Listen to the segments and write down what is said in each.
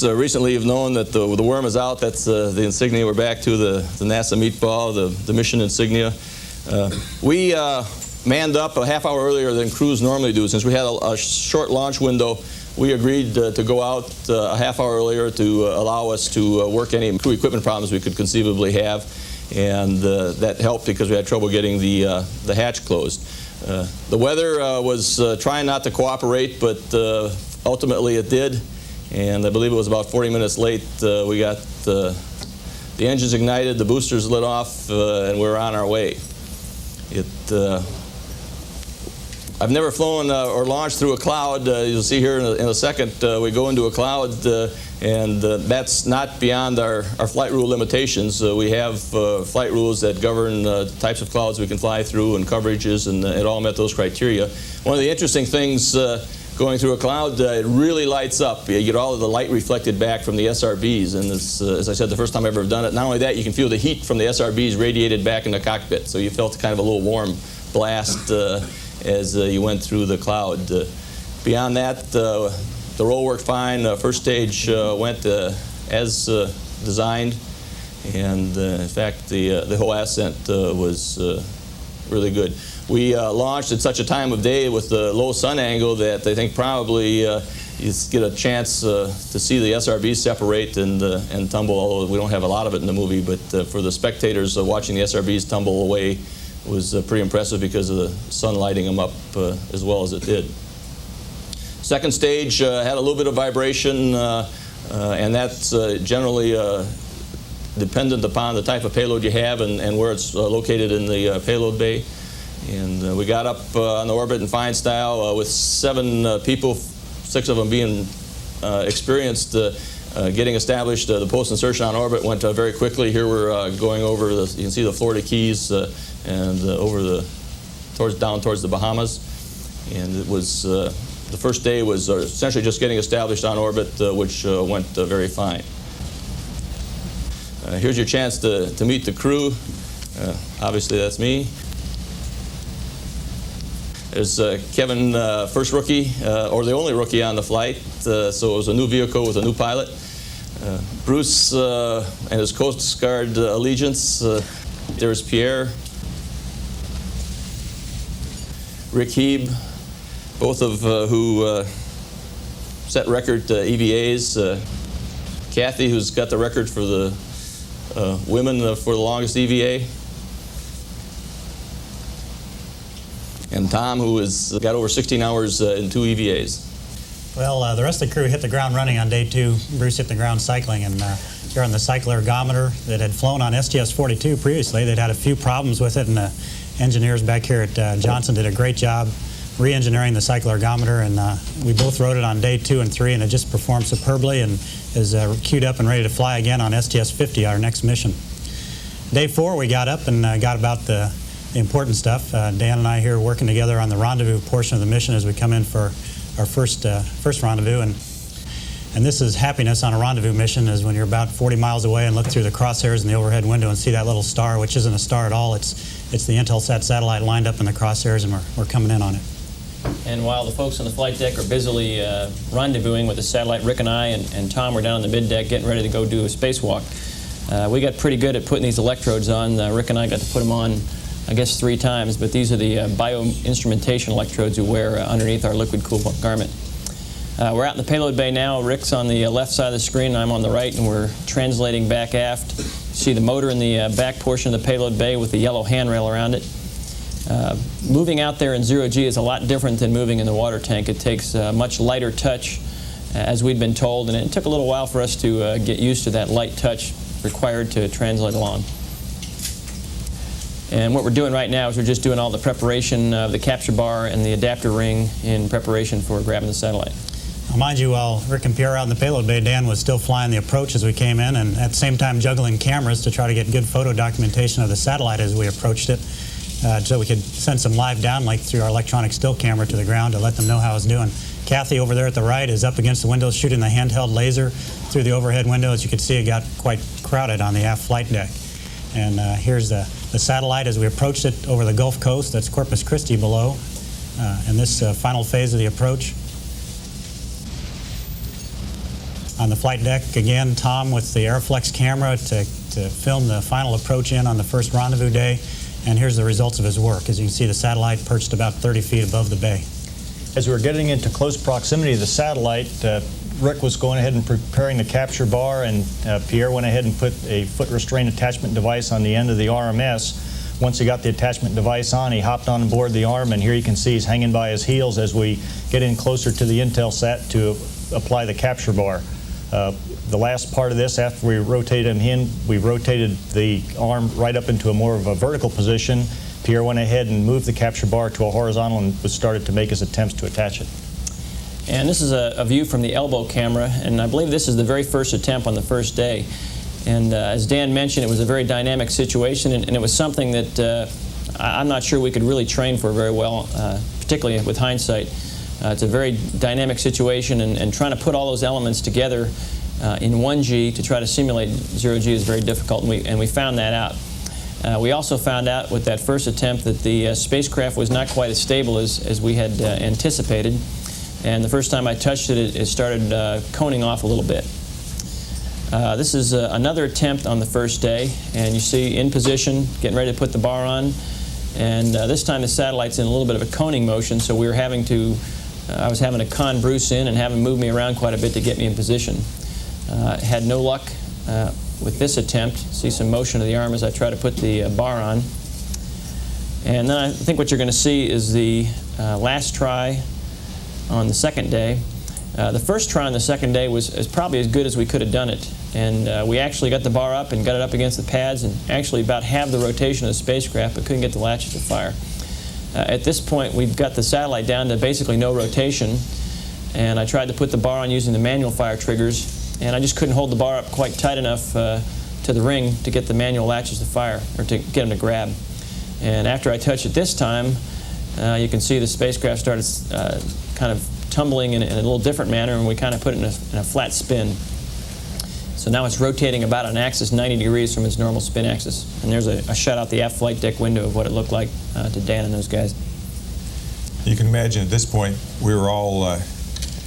folks recently have known that the worm is out. That's the Insignia. We're back to the NASA Meatball, the mission Insignia. We manned up a half hour earlier than crews normally do. Since we had a short launch window, we agreed to go out a half hour earlier to allow us to work any crew equipment problems we could conceivably have. And that helped because we had trouble getting the hatch closed. The weather was trying not to cooperate, but ultimately it did. And I believe it was about 40 minutes late. We got the engines ignited, the boosters lit off, and we were on our way. I've never flown or launched through a cloud. You'll see here in a second, we go into a cloud, and that's not beyond our flight rule limitations. We have flight rules that govern types of clouds we can fly through and coverages, and it all met those criteria. One of the interesting things going through a cloud, it really lights up. You get all of the light reflected back from the SRBs, and as I said, the first time I've ever done it. Not only that, you can feel the heat from the SRBs radiated back in the cockpit, so you felt kind of a little warm blast as you went through the cloud. Beyond that, the roll worked fine. First stage went as designed, and in fact, the whole ascent was really good. We launched at such a time of day with the low sun angle that I think probably you get a chance to see the SRBs separate and tumble, although we don't have a lot of it in the movie, but for the spectators watching the SRBs tumble away was pretty impressive because of the sun lighting them up as well as it did. Second stage had a little bit of vibration, and that's generally dependent upon the type of payload you have and where it's located in the payload bay. And we got up on the orbit in fine style with 7 people, 6 of them being experienced. Getting established, the post-insertion on orbit went very quickly. Here we're going over, you can see the Florida Keys and over down towards the Bahamas. And it was, the first day was essentially just getting established on orbit, which went very fine. Here's your chance to meet the crew. Obviously that's me. There's Kevin, first rookie, or the only rookie on the flight, so it was a new vehicle with a new pilot. Bruce and his Coast Guard allegiance. There's Pierre. Rick Heeb, both of who set record EVAs. Kathy, who's got the record for the women for the longest EVA. And Tom, who has got over 16 hours in 2 EVAs. Well, the rest of the crew hit the ground running on day 2. Bruce hit the ground cycling, and here on the cycle ergometer that had flown on STS-49 previously, they'd had a few problems with it, and the engineers back here at Johnson did a great job re-engineering the cycle ergometer, and we both rode it on day 2 and 3, and it just performed superbly and is queued up and ready to fly again on STS-50, our next mission. Day 4, we got up and got about the important stuff. Dan and I here working together on the rendezvous portion of the mission as we come in for our first rendezvous. And this is happiness on a rendezvous mission, is when you're about 40 miles away and look through the crosshairs in the overhead window and see that little star, which isn't a star at all. It's the Intelsat satellite lined up in the crosshairs, and we're coming in on it. And while the folks on the flight deck are busily rendezvousing with the satellite, Rick and I and Tom were down on the mid deck getting ready to go do a spacewalk. We got pretty good at putting these electrodes on. Rick and I got to put them on, I guess, 3 times, but these are the bioinstrumentation electrodes we wear underneath our liquid-cooled garment. We're out in the payload bay now. Rick's on the left side of the screen, and I'm on the right, and we're translating back aft. You see the motor in the back portion of the payload bay with the yellow handrail around it. Moving out there in zero-G is a lot different than moving in the water tank. It takes a much lighter touch, as we'd been told, and it took a little while for us to get used to that light touch required to translate along. And what we're doing right now is we're just doing all the preparation of the capture bar and the adapter ring in preparation for grabbing the satellite. Now, mind you, while Rick and Pierre out in the payload bay, Dan was still flying the approach as we came in, and at the same time juggling cameras to try to get good photo documentation of the satellite as we approached it, so we could send some live downlink through our electronic still camera to the ground to let them know how it's doing. Kathy over there at the right is up against the window shooting the handheld laser through the overhead window. As you can see, it got quite crowded on the aft flight deck. And here's the satellite as we approached it over the Gulf Coast. That's Corpus Christi below. In this final phase of the approach. On the flight deck, again, Tom with the Aeroflex camera to film the final approach in on the first rendezvous day. And here's the results of his work. As you can see, the satellite perched about 30 feet above the bay. As we were getting into close proximity to the satellite, Rick was going ahead and preparing the capture bar, and Pierre went ahead and put a foot restraint attachment device on the end of the RMS. Once he got the attachment device on, he hopped on board the arm, and here you can see he's hanging by his heels as we get in closer to the Intelsat to apply the capture bar. The last part of this, after we rotated him in, we rotated the arm right up into a more of a vertical position. Pierre went ahead and moved the capture bar to a horizontal and started to make his attempts to attach it. And this is a view from the elbow camera, and I believe this is the very first attempt on the first day. And as Dan mentioned, it was a very dynamic situation, and it was something that I'm not sure we could really train for very well, particularly with hindsight. It's a very dynamic situation, and trying to put all those elements together in 1G to try to simulate 0G is very difficult, and we found that out. We also found out with that first attempt that the spacecraft was not quite as stable as we had anticipated, and the first time I touched it, it started coning off a little bit. This is another attempt on the first day, and you see in position, getting ready to put the bar on, and this time the satellite's in a little bit of a coning motion, so we were having to I was having to con Bruce in and have him move me around quite a bit to get me in position. Had no luck with this attempt. See some motion of the arm as I try to put the bar on. And then I think what you're going to see is the last try on the second day. The first try on the second day was probably as good as we could have done it. And we actually got the bar up and got it up against the pads and actually about half the rotation of the spacecraft, but couldn't get the latches to fire. At this point, we've got the satellite down to basically no rotation, and I tried to put the bar on using the manual fire triggers, and I just couldn't hold the bar up quite tight enough to the ring to get the manual latches to fire, or to get them to grab. And after I touched it this time, you can see the spacecraft started kind of tumbling in a little different manner, and we kind of put it in a flat spin. So now it's rotating about an axis 90 degrees from its normal spin axis. And there's a shot out the aft flight deck window of what it looked like to Dan and those guys. You can imagine at this point we were all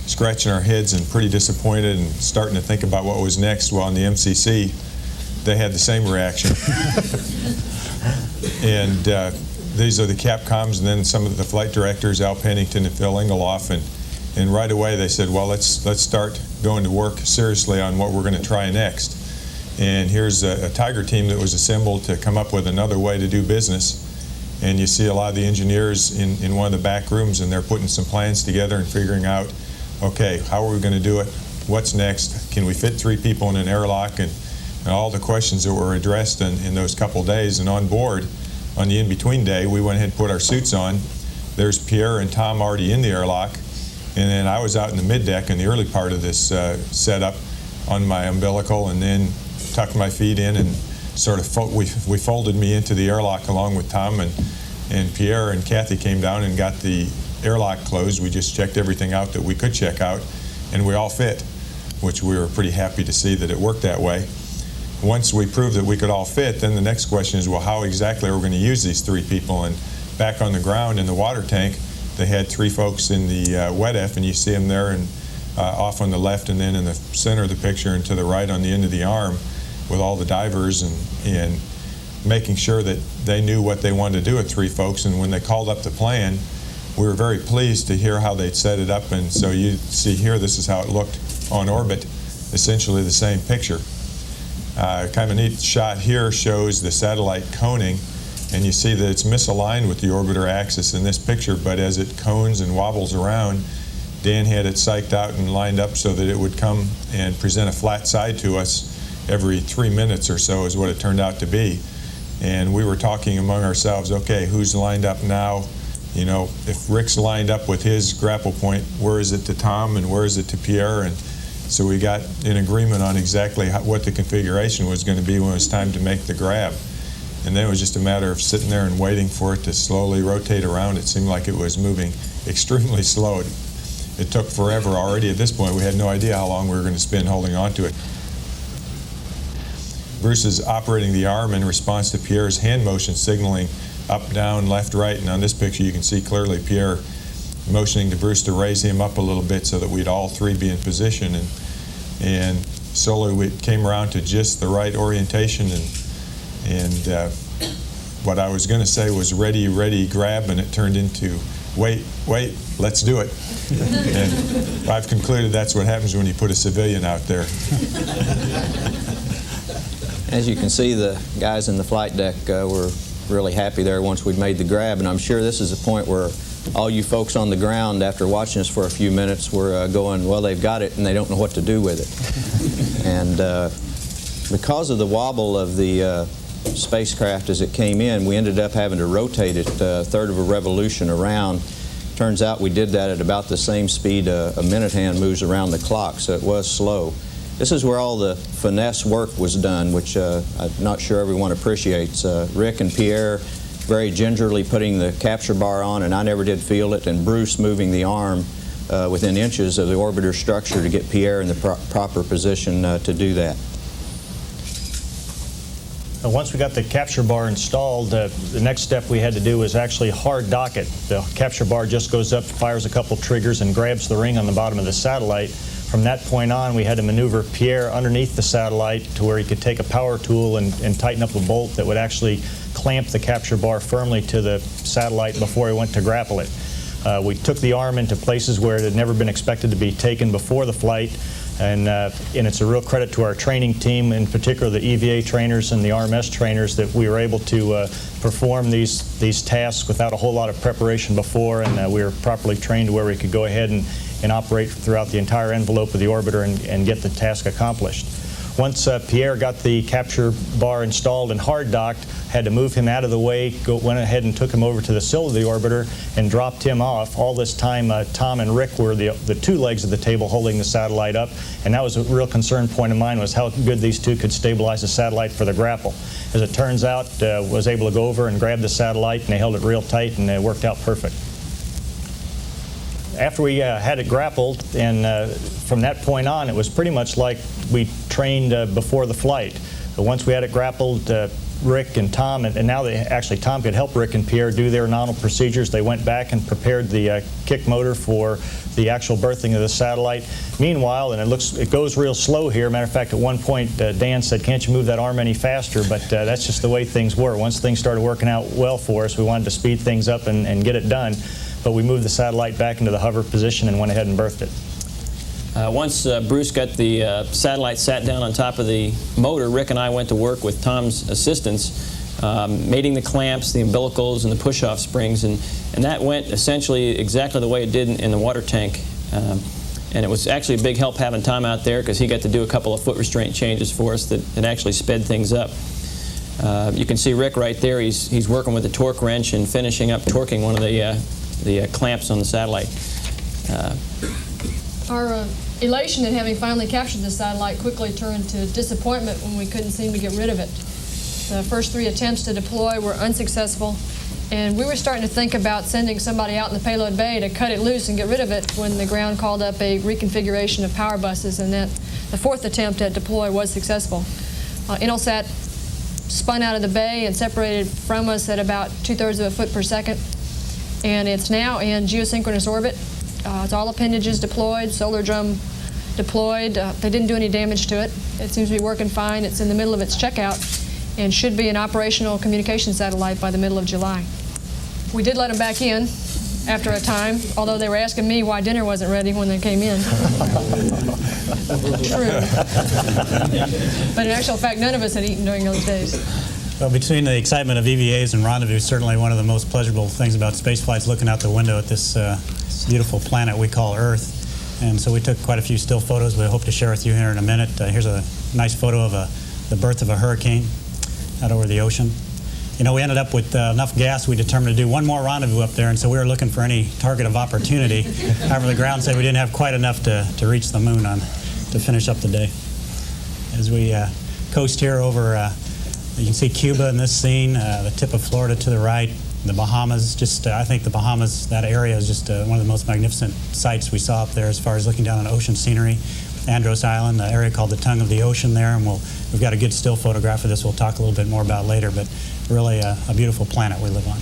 scratching our heads and pretty disappointed and starting to think about what was next. While in the MCC, they had the same reaction. And these are the Capcoms and then some of the flight directors, Al Pennington and Phil Engeloff, and right away they said, well, let's start going to work seriously on what we're going to try next. And here's a Tiger team that was assembled to come up with another way to do business. And you see a lot of the engineers in one of the back rooms, and they're putting some plans together and figuring out, okay, how are we going to do it? What's next? Can we fit 3 people in an airlock? And all the questions that were addressed in those couple days. And on board, on the in-between day, we went ahead and put our suits on. There's Pierre and Tom already in the airlock. And then I was out in the middeck in the early part of this setup on my umbilical, and then tucked my feet in and sort of we folded me into the airlock along with Tom, and Pierre and Kathy came down and got the airlock closed. We just checked everything out that we could check out, and we all fit, which we were pretty happy to see that it worked that way. Once we proved that we could all fit, then the next question is, well, how exactly are we going to use these 3 people? And back on the ground in the water tank, they had 3 folks in the wet F, and you see them there and off on the left, and then in the center of the picture and to the right on the end of the arm with all the divers, and making sure that they knew what they wanted to do with 3 folks. And when they called up the plan, we were very pleased to hear how they'd set it up. And so you see here, this is how it looked on orbit, essentially the same picture. Kind of a neat shot here shows the satellite coning, and you see that it's misaligned with the orbiter axis in this picture, but as it cones and wobbles around, Dan had it psyched out and lined up so that it would come and present a flat side to us every 3 minutes or so is what it turned out to be. And we were talking among ourselves, okay, who's lined up now? You know, if Rick's lined up with his grapple point, where is it to Tom and where is it to Pierre? And so we got in agreement on exactly what the configuration was going to be when it was time to make the grab. And then it was just a matter of sitting there and waiting for it to slowly rotate around. It seemed like it was moving extremely slow. It took forever already. At this point, we had no idea how long we were going to spend holding on to it. Bruce is operating the arm in response to Pierre's hand motion, signaling up, down, left, right. And on this picture, you can see clearly Pierre motioning to Bruce to raise him up a little bit so that we'd all 3 be in position. And and slowly we came around to just the right orientation, and what I was going to say was ready, ready, grab, and it turned into wait, let's do it. And I've concluded that's what happens when you put a civilian out there. As you can see, the guys in the flight deck were really happy there once we'd made the grab, and I'm sure this is a point where all you folks on the ground, after watching us for a few minutes, were going, well, they've got it and they don't know what to do with it. And because of the wobble of the spacecraft as it came in, we ended up having to rotate it a third of a revolution around. Turns out we did that at about the same speed a minute hand moves around the clock, so it was slow. This is where all the finesse work was done, which I'm not sure everyone appreciates. Rick and Pierre very gingerly putting the capture bar on, and I never did feel it, and Bruce moving the arm within inches of the orbiter structure to get Pierre in the proper position to do that. Once we got the capture bar installed, the next step we had to do was actually hard dock it. The capture bar just goes up, fires a couple triggers, and grabs the ring on the bottom of the satellite. From that point on, we had to maneuver Pierre underneath the satellite to where he could take a power tool and tighten up a bolt that would actually clamp the capture bar firmly to the satellite before he went to grapple it. We took the arm into places where it had never been expected to be taken before the flight, and it's a real credit to our training team, in particular the EVA trainers and the RMS trainers, that we were able to perform these tasks without a whole lot of preparation before, and we were properly trained to where we could go ahead and operate throughout the entire envelope of the orbiter and get the task accomplished. Once Pierre got the capture bar installed and hard docked, had to move him out of the way, went ahead and took him over to the sill of the orbiter and dropped him off. All this time, Tom and Rick were the two legs of the table holding the satellite up, and that was a real concern point of mine, was how good these two could stabilize the satellite for the grapple. As it turns out, was able to go over and grab the satellite, and they held it real tight, and it worked out perfect. After we had it grappled, and from that point on, it was pretty much like we trained before the flight. But once we had it grappled, Rick and Tom, and now Tom could help Rick and Pierre do their nominal procedures. They went back and prepared the kick motor for the actual berthing of the satellite. Meanwhile, and it goes real slow here. Matter of fact, at one point, Dan said, "Can't you move that arm any faster?" But that's just the way things were. Once things started working out well for us, we wanted to speed things up and get it done. But we moved the satellite back into the hover position and went ahead and berthed it. Once Bruce got the satellite sat down on top of the motor, Rick and I went to work with Tom's assistance, mating the clamps, the umbilicals, and the push-off springs, and that went essentially exactly the way it did in the water tank. And it was actually a big help having Tom out there, because he got to do a couple of foot restraint changes for us that actually sped things up. You can see Rick right there. He's working with the torque wrench and finishing up torquing one of the clamps on the satellite. Our elation at having finally captured the satellite quickly turned to disappointment when we couldn't seem to get rid of it. The first 3 attempts to deploy were unsuccessful, and we were starting to think about sending somebody out in the payload bay to cut it loose and get rid of it when the ground called up a reconfiguration of power buses, and that the 4th attempt at deploy was successful. Intelsat spun out of the bay and separated from us at about 2/3 of a foot per second, and it's now in geosynchronous orbit. It's all appendages deployed, solar drum deployed. They didn't do any damage to it. It seems to be working fine. It's in the middle of its checkout and should be an operational communication satellite by the middle of July. We did let them back in after a time, although they were asking me why dinner wasn't ready when they came in. True. But in actual fact, none of us had eaten during those days. Well, between the excitement of EVAs and Rendezvous, certainly one of the most pleasurable things about spaceflight is looking out the window at this beautiful planet we call Earth. And so we took quite a few still photos we hope to share with you here in a minute. Here's a nice photo of the birth of a hurricane out over the ocean. You know, we ended up with enough gas, we determined to do one more rendezvous up there, and so we were looking for any target of opportunity. However, the ground said we didn't have quite enough to reach the moon to finish up the day. As we coast here over, you can see Cuba in this scene, the tip of Florida to the right, the Bahamas. I think the Bahamas, that area is just one of the most magnificent sights we saw up there as far as looking down on ocean scenery. Andros Island, the area called the Tongue of the Ocean there, and we've got a good still photograph of this we'll talk a little bit more about later, but really a beautiful planet we live on.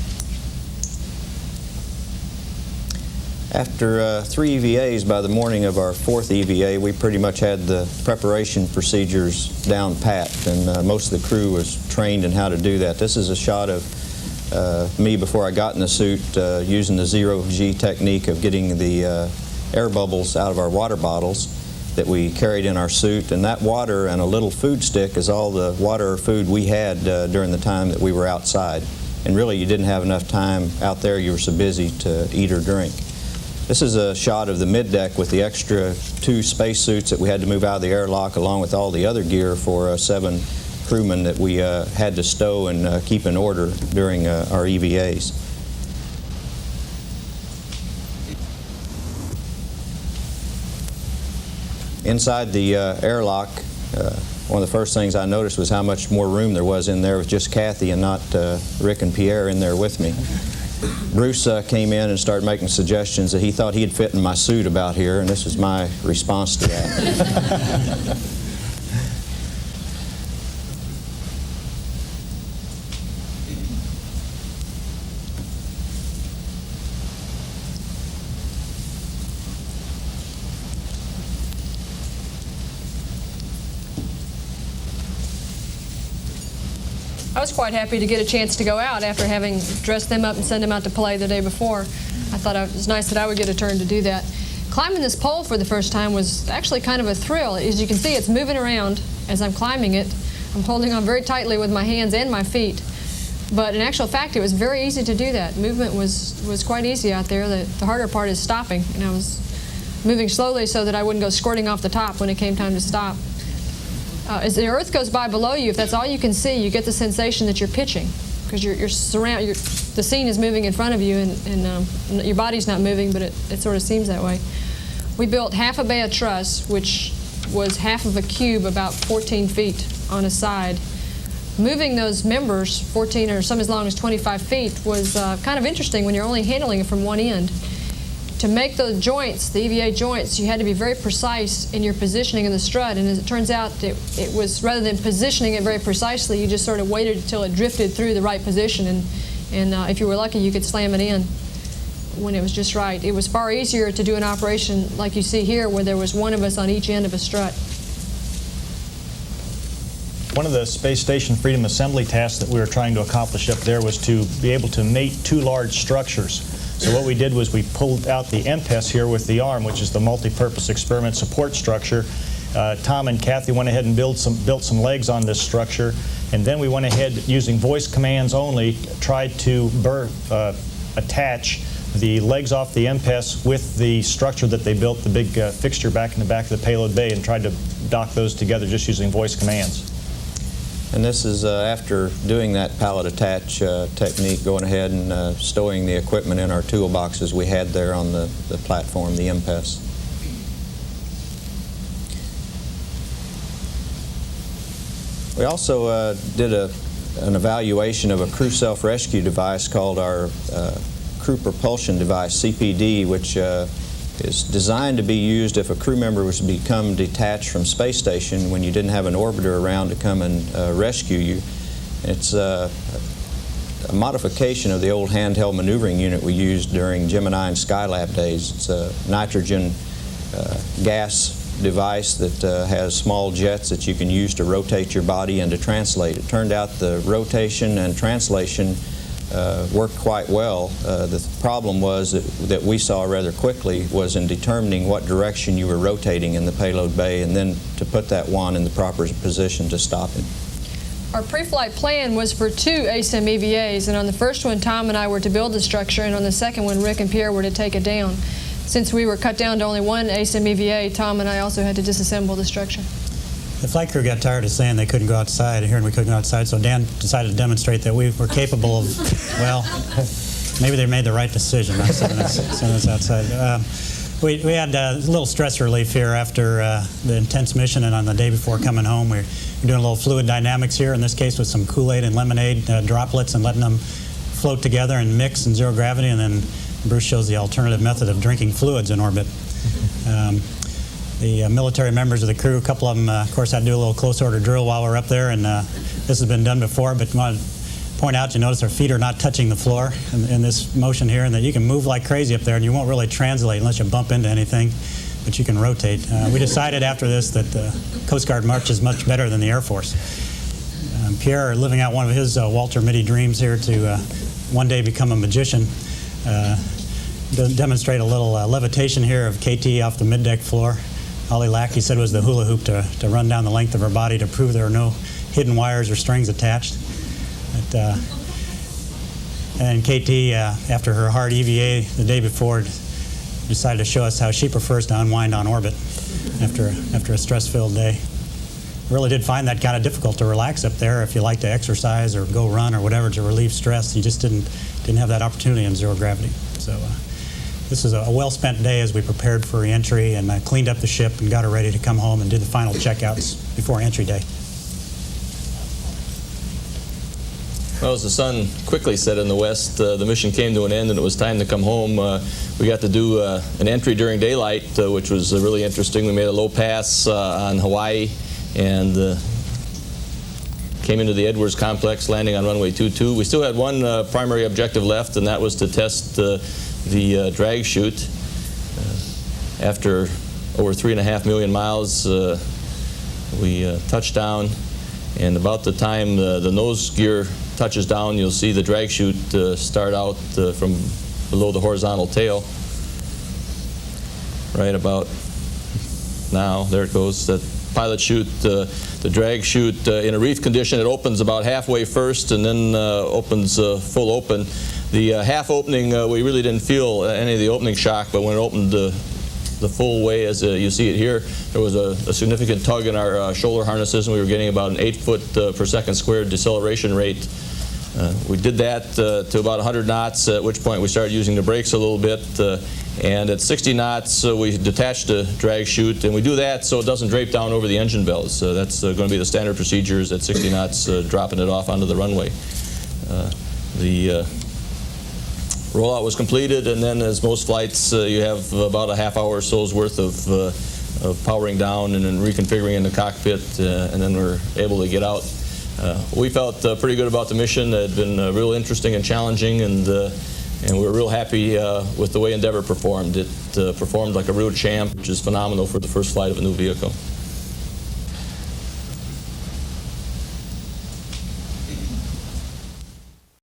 After 3 EVAs, by the morning of our 4th EVA, we pretty much had the preparation procedures down pat, and most of the crew was trained in how to do that. This is a shot of me before I got in the suit using the zero-G technique of getting the air bubbles out of our water bottles that we carried in our suit, and that water and a little food stick is all the water or food we had during the time that we were outside. And really, you didn't have enough time out there. You were so busy to eat or drink. This is a shot of the middeck with the extra 2 spacesuits that we had to move out of the airlock, along with all the other gear for 7 crewmen that we had to stow and keep in order during our EVAs. Inside the airlock, one of the first things I noticed was how much more room there was in there with just Kathy and not Rick and Pierre in there with me. Bruce came in and started making suggestions that he thought he'd fit in my suit about here, and this was my response to that. I was quite happy to get a chance to go out after having dressed them up and send them out to play the day before. I thought it was nice that I would get a turn to do that. Climbing this pole for the first time was actually kind of a thrill. As you can see, it's moving around as I'm climbing it. I'm holding on very tightly with my hands and my feet. But in actual fact, it was very easy to do that. Movement was quite easy out there. The harder part is stopping. And I was moving slowly so that I wouldn't go squirting off the top when it came time to stop. As the Earth goes by below you, if that's all you can see, you get the sensation that you're pitching, because the scene is moving in front of you, and your body's not moving, but it sort of seems that way. We built half a bay of truss, which was half of a cube, about 14 feet on a side. Moving those members, 14 or some as long as 25 feet, was kind of interesting when you're only handling it from one end. To make those joints, the EVA joints, you had to be very precise in your positioning of the strut, and as it turns out, it was, rather than positioning it very precisely, you just sort of waited until it drifted through the right position, and if you were lucky, you could slam it in when it was just right. It was far easier to do an operation like you see here, where there was one of us on each end of a strut. One of the Space Station Freedom Assembly tasks that we were trying to accomplish up there was to be able to mate 2 large structures. So what we did was we pulled out the MPES here with the arm, which is the multi-purpose experiment support structure. Tom and Kathy went ahead and built some legs on this structure, and then we went ahead, using voice commands only, tried to attach the legs off the MPES with the structure that they built, the big fixture back in the back of the payload bay, and tried to dock those together just using voice commands. And this is after doing that pallet attach technique, going ahead and stowing the equipment in our toolboxes we had there on the platform, the MPES. We also did an evaluation of a crew self-rescue device called our Crew Propulsion Device, CPD, which is designed to be used if a crew member was to become detached from space station when you didn't have an orbiter around to come and rescue you. It's a modification of the old handheld maneuvering unit we used during Gemini and Skylab days. It's a nitrogen gas device that has small jets that you can use to rotate your body and to translate. It turned out the rotation and translation worked quite well. The problem was that we saw rather quickly was in determining what direction you were rotating in the payload bay, and then to put that one in the proper position to stop it. Our pre-flight plan was for 2 ASIM EVAs, and on the first one, Tom and I were to build the structure, and on the second one, Rick and Pierre were to take it down. Since we were cut down to only 1 ASIM EVA, Tom and I also had to disassemble the structure. The flight crew got tired of saying they couldn't go outside, hearing we couldn't go outside, so Dan decided to demonstrate that we were capable of, well, maybe they made the right decision not sending us outside. We had a little stress relief here after the intense mission, and on the day before coming home, we were doing a little fluid dynamics here, in this case with some Kool-Aid and lemonade droplets, and letting them float together and mix in zero gravity, and then Bruce shows the alternative method of drinking fluids in orbit. The military members of the crew, a couple of them, of course, had to do a little close order drill while we were up there, and this has been done before, but I want to point out, you notice our feet are not touching the floor in this motion here, and that you can move like crazy up there, and you won't really translate unless you bump into anything, but you can rotate. We decided after this that the Coast Guard march is much better than the Air Force. Pierre, living out one of his Walter Mitty dreams here to one day become a magician, demonstrate a little levitation here of KT off the middeck floor. Ollie Lack, he said, was the hula hoop to run down the length of her body to prove there are no hidden wires or strings attached. And KT, after her hard EVA the day before, decided to show us how she prefers to unwind on orbit after a stress-filled day. Really did find that kind of difficult to relax up there. If you like to exercise or go run or whatever to relieve stress, you just didn't have that opportunity in zero gravity. So this is a well-spent day as we prepared for re-entry and cleaned up the ship and got her ready to come home and did the final checkouts before entry day. Well, as the sun quickly set in the west, the mission came to an end and it was time to come home. We got to do an entry during daylight, which was really interesting. We made a low pass on Hawaii and came into the Edwards complex, landing on runway 22. We still had one primary objective left, and that was to test the drag chute. After over 3.5 million miles, we touched down, and about the time the nose gear touches down, you'll see the drag chute start out from below the horizontal tail. Right about now, there it goes. That pilot chute, the drag chute in a reef condition, it opens about halfway first and then opens full open. The half opening, we really didn't feel any of the opening shock, but when it opened the full way, as you see it here, there was a significant tug in our shoulder harnesses, and we were getting about an 8 foot per second squared deceleration rate. We did that to about 100 knots, at which point we started using the brakes a little bit. And at 60 knots, we detached the drag chute, and we do that so it doesn't drape down over the engine bells. That's going to be the standard procedures at 60 knots, dropping it off onto the runway. The rollout was completed, and then, as most flights, you have about a half hour or so's worth of powering down and then reconfiguring in the cockpit, and then we're able to get out. We felt pretty good about the mission. It had been real interesting and challenging, and we were real happy with the way Endeavour performed. It performed like a real champ, which is phenomenal for the first flight of a new vehicle.